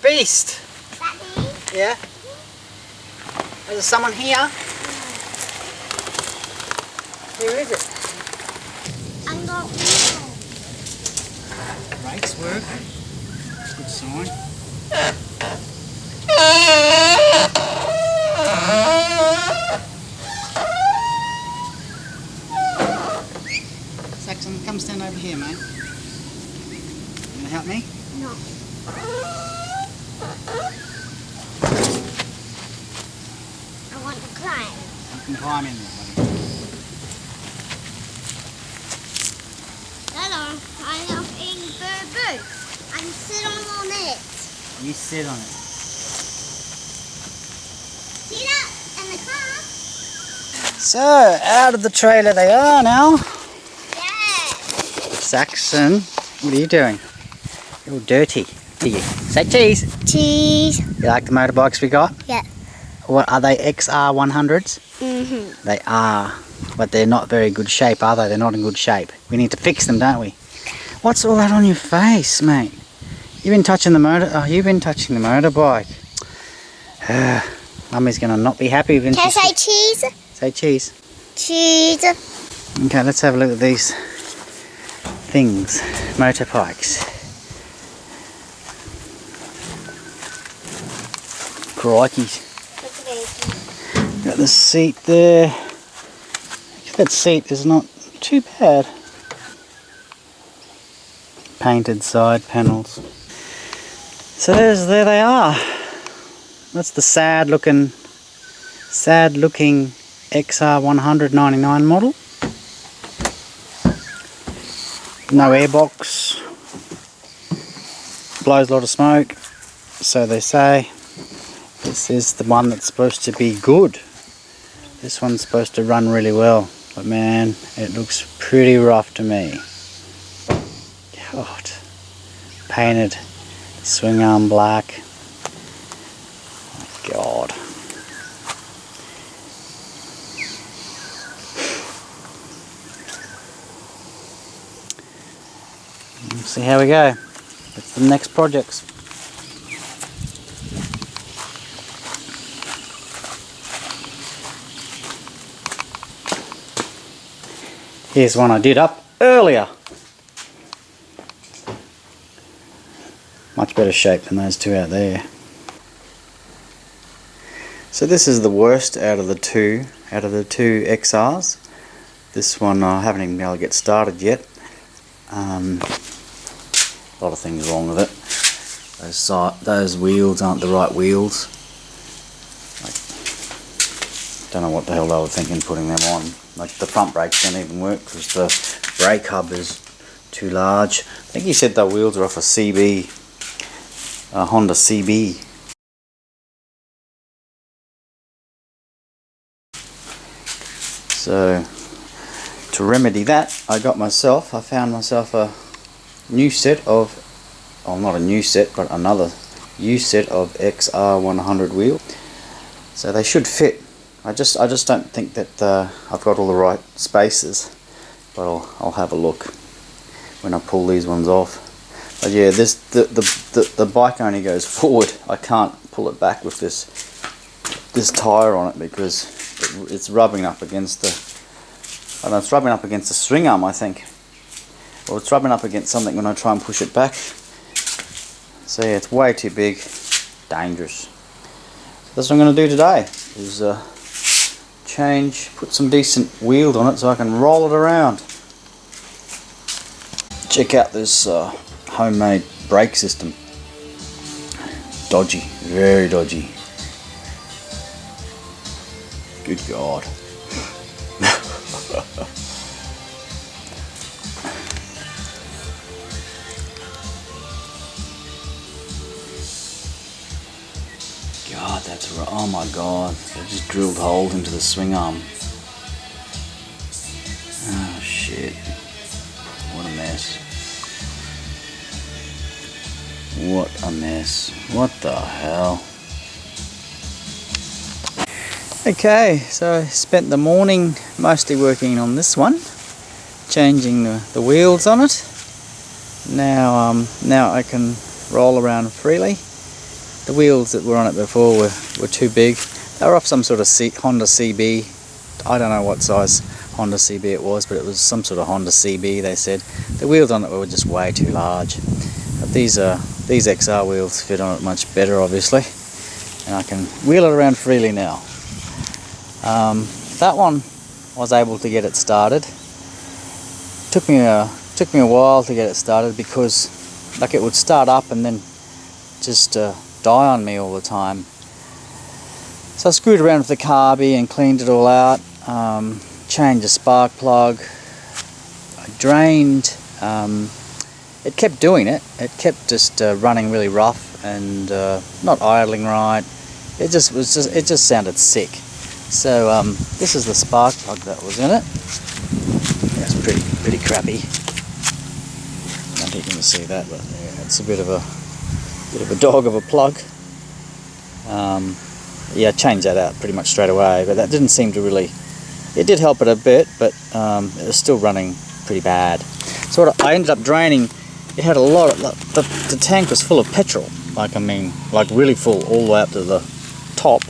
beast. Daddy? Yeah? Is there someone here? Who is it? I got wheel. Brakes work. Good sign. Saxon, come stand over here, mate. You gonna help me? No. I want to climb. You can climb in there, buddy. Hello, I love eating boo-boo. I'm sitting on it. You sit on it. See that? In the car? So, out of the trailer they are now. Yeah. Saxon, what are you doing? You're all dirty. Say cheese. Cheese. You like the motorbikes we got? Yeah. What are they, XR100's? Mm-hmm. They are, but they're not very good shape, are they? They're not in good shape. We need to fix them, don't we? What's all that on your face, mate? You've been touching the motorbike. Mummy's gonna not be happy when Can I she say cheese? say cheese. Cheese. Okay, let's have a look at these things, motorbikes. Crikey. Got the seat there. That seat is not too bad. Painted side panels. So there they are. That's the sad looking XR100 99 model. No airbox. Blows a lot of smoke. So they say. This is the one that's supposed to be good. This one's supposed to run really well. But man, it looks pretty rough to me. God. Painted swing arm black. My God. We'll see how we go. It's the next projects. Here's one I did up earlier. Much better shape than those two out there. So this is the worst out of the two XRs. This one I haven't even been able to get started yet. A lot of things wrong with it. Those wheels aren't the right wheels. Don't know what the hell they were thinking putting them on. Like the front brakes don't even work because the brake hub is too large. I think he said the wheels are off a Honda CB. So to remedy that, I found myself a new set of, well, not a new set, but another used set of XR100 wheel. So they should fit. I just don't think that I've got all the right spaces, but I'll have a look when I pull these ones off. But yeah, the bike only goes forward. I can't pull it back with this tire on it because it's rubbing up against it's rubbing up against the swing arm, I think. Or it's rubbing up against something when I try and push it back. So yeah, it's way too big, dangerous. So that's what I'm going to do today. Is put some decent wheels on it so I can roll it around. Check out this homemade brake system. Dodgy, very dodgy. Good God. God, that's right. Oh my God, they just drilled holes into the swing arm. Oh shit. What a mess. What a mess. What the hell? Okay, so I spent the morning mostly working on this one, changing the wheels on it. Now I can roll around freely. The wheels that were on it before were too big. They were off some sort of Honda CB. I don't know what size Honda CB it was, but it was some sort of Honda CB, they said. The wheels on it were just way too large. But these XR wheels fit on it much better, obviously. And I can wheel it around freely now. That one I was able to get it started. Took me a while to get it started because like it would start up and then just die on me all the time. So I screwed around with the carby and cleaned it all out. Changed the spark plug. I drained. It kept doing it. It kept just running really rough and not idling right. It just sounded sick. So this is the spark plug that was in it. That's pretty crappy. I don't think you can see that, but yeah, it's a bit of a dog of a plug. Yeah, I changed that out pretty much straight away, but that didn't seem to really. It did help it a bit, but it was still running pretty bad. So what I ended up draining, it had a lot of the tank was full of petrol. Like really full all the way up to the top.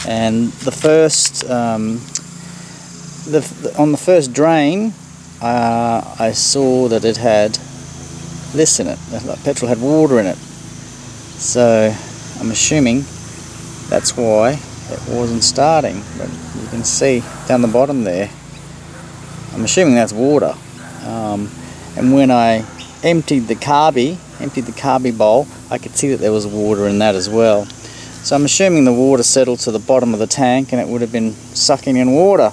And the first on the first drain, I saw that it had this in it. The petrol had water in it. So I'm assuming that's why it wasn't starting. But you can see down the bottom there. I'm assuming that's water. And when I emptied the carby bowl, I could see that there was water in that as well. So I'm assuming the water settled to the bottom of the tank and it would have been sucking in water.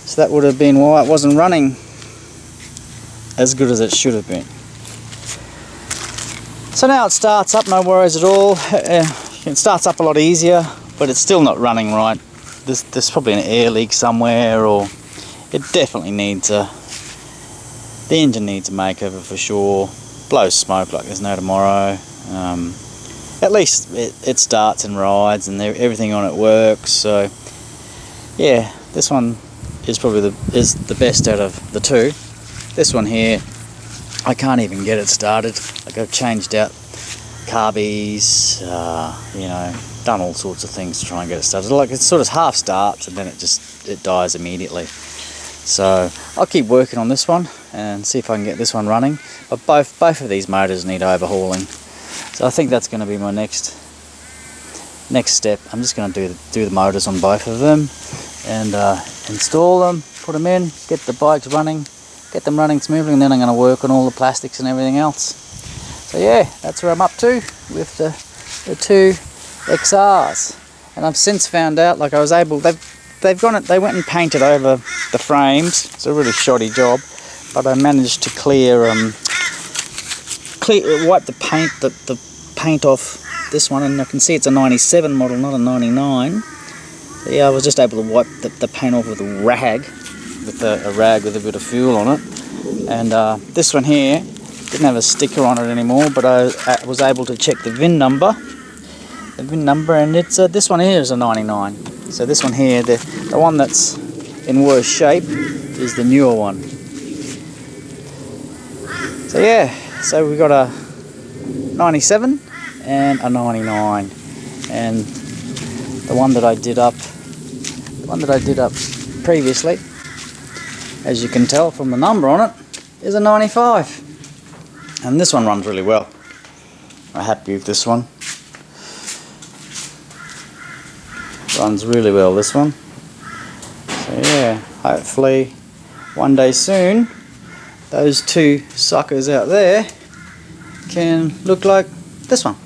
So that would have been why it wasn't running as good as it should have been. So now it starts up, no worries at all. It starts up a lot easier, but it's still not running right. There's probably an air leak somewhere, or it definitely needs the engine needs a makeover for sure. Blows smoke like there's no tomorrow. At least it starts and rides and everything on it works. So yeah, this one is probably the best out of the two. This one here, I can't even get it started. Like I've changed out carbies, you know, done all sorts of things to try and get it started. Like it sort of half starts and then it dies immediately. So I'll keep working on this one and see if I can get this one running. But both of these motors need overhauling. So I think that's going to be my next step. I'm just going to do the motors on both of them and install them, put them in, get the bikes running, get them running smoothly, and then I'm going to work on all the plastics and everything else. So yeah, that's where I'm up to with the two XRs. And I've since found out, like I was able, they went and painted over the frames. It's a really shoddy job, but I managed to wipe the paint off this one, and I can see it's a 97 model, not a 99. So yeah, I was just able to wipe the paint off with a rag, with a bit of fuel on it. And this one here didn't have a sticker on it anymore, but I was able to check the VIN number. And it's this one here is a 99. So this one here, the one that's in worse shape, is the newer one. So yeah, so we've got a 97 and a 99, and the one that I did up previously, as you can tell from the number on it, is a 95. And this one runs really well. I'm happy with this one. Runs really well, this one. So yeah, hopefully one day soon those two suckers out there can look like this one.